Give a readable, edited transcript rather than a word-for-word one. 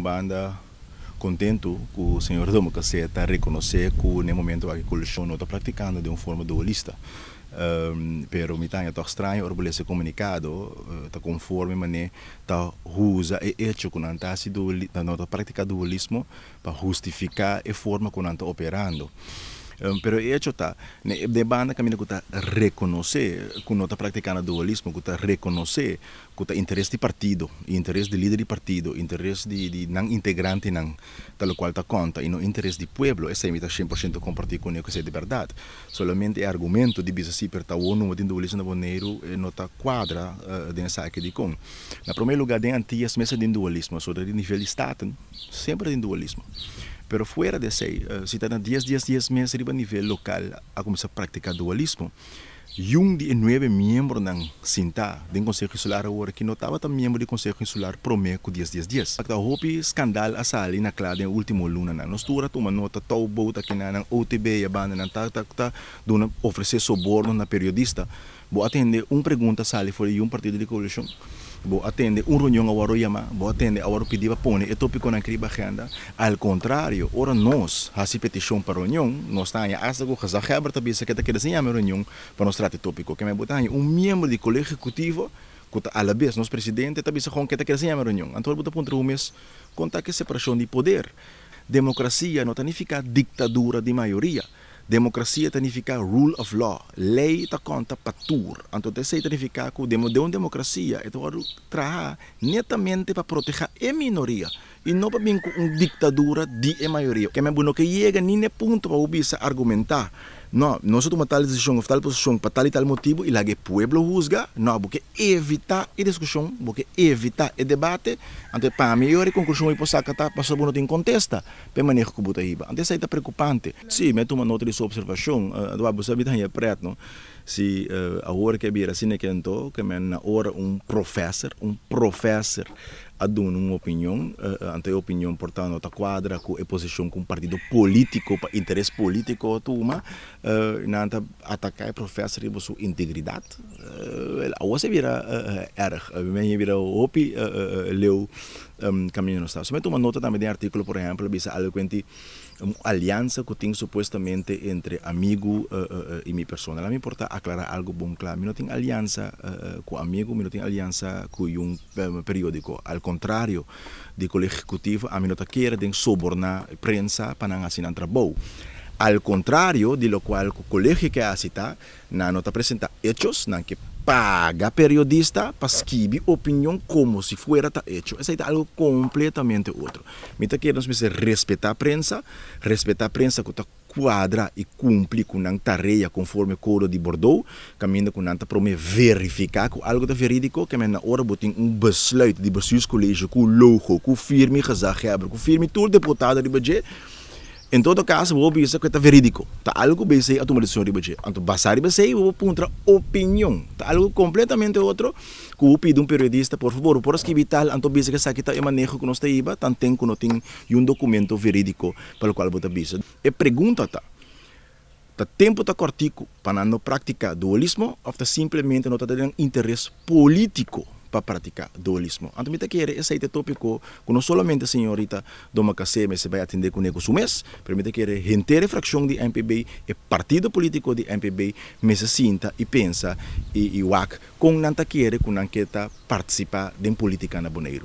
banda contento que o senhor Democracia está reconhecer que no momento a coalição não está praticando de uma forma dualista. Pero me está toch estranho orgulhoso comunicado está conforme mané está usa e hecho que não está praticando dualismo para justificar a forma que não está operando. Pero hecho está de banda que está reconhecer que não está praticando dualismo, que está reconhecer que está interesse de partido, interesse de líder de partido, interesse de não integrante não, tal qual está conta e não interesse de pueblo, esse é 100% compartilhar com ele que é de verdade. Solamente é argumento de bisa si per ta ONU de dualismo na boneiro não está quadra de saque de com. Na primeiro lugar de antigas mesa de dualismo, sobre o nível de estado, sempre de dualismo. Pero fuera de isso, se está 10 meses a nível local a começar a praticar dualismo, de 9 membros ng Sinta, do Conselho Insular agora que não estava também membro do Conselho Insular promeco 10. Agora houve escândalo asali na clade no último luna na. Nós tura uma nota tão boa que na OTB a banda na tá dona oferecer soborno na periodista. Vou atender pergunta sali foi partido de coalição. Vou atender reunião ao Aroyama, vou atender ao pedir para pôr o tópico na agenda. Ao contrário, ora nós, a petição para reunião, nós estamos a asa que já quebra também se quer que seja reunião para nós tratar tópico. Que me botar membro do colégio executivo, que a la vez nosso presidente também se com que seja reunião. Então botar ponto mês conta que separação de poder. Democracia não significa ditadura de maioria. Democracia significa rule of law, lei está conta para tudo. Então, isso significa que de uma democracia é trabalhar netamente para proteger a minoria e não para vir com uma ditadura de maioria. Que é bom que chega nem ponto para ouvir argumentar. Não, nós tomamos tal decisão, tal posição para tal e tal motivo e lá o povo juzga. Não, porque evitar a discussão, porque evitar o debate. Então, para a melhor conclusão, eu posso acatar, para saber não contesta, para manejar que botar iba. Então, isso é preocupante. Sim, me tomo nota de sua observação. Do abo sabe também preto, não? Se a hora que vira assim que então, que na hora professor a dar uma opinião, ante a opinião, portanto, está quadra com a posição com um partido político, para interesse político, tuma, não atacar o professor e sua integridade. Você vira erg, vira opi, leu caminho no estado. Somente uma nota também de artigo, por exemplo, bisa algo que aliança que tem supostamente entre amigo e minha pessoa. Ela me importa aclarar algo bom claro. Eu não tenho aliança com amigo, eu não tenho aliança com periódico. Ao contrário, do colégio executivo, a mim não quer sobornar a prensa para não assinar trabalho. Ao contrário, de lo qual o colégio que assista, não apresenta hechos, não que paga periodista para escrever opinião como se fuera hecho. Isso é algo completamente outro. Me quer nós respeitar a prensa que está quadra e cumpre com uma tarefa conforme o Código de Bordeaux, caminho com nanta para verificar que algo é verídico, que na hora botem besluit de bestuurscollege, com logo, com firme gezagheber, com firme todo deputado de budget. Em todo caso, vou dizer que é verídico. Está algo bem sei a tomar decisão de budget. Então, basar bem sei, vou contra opinião. Está algo completamente outro. Que eu pido periodista, por favor, por escrever tal, então bisa que aqui está o manejo que nós temos, tanto tem que não tem documento verídico para o qual vou bisa. E pergunta está. Está tempo está cortico para não praticar dualismo ou está simplesmente não está tendo interesse político para praticar dualismo. Então, me quer esse é o tópico que não somente a senhorita Doma Cacé se vai atender com o mês, mas me quer a a fração de MPB e partido político de MPB me se sinta e pensa e wak com não quer com não quer participar de política na Boneiro.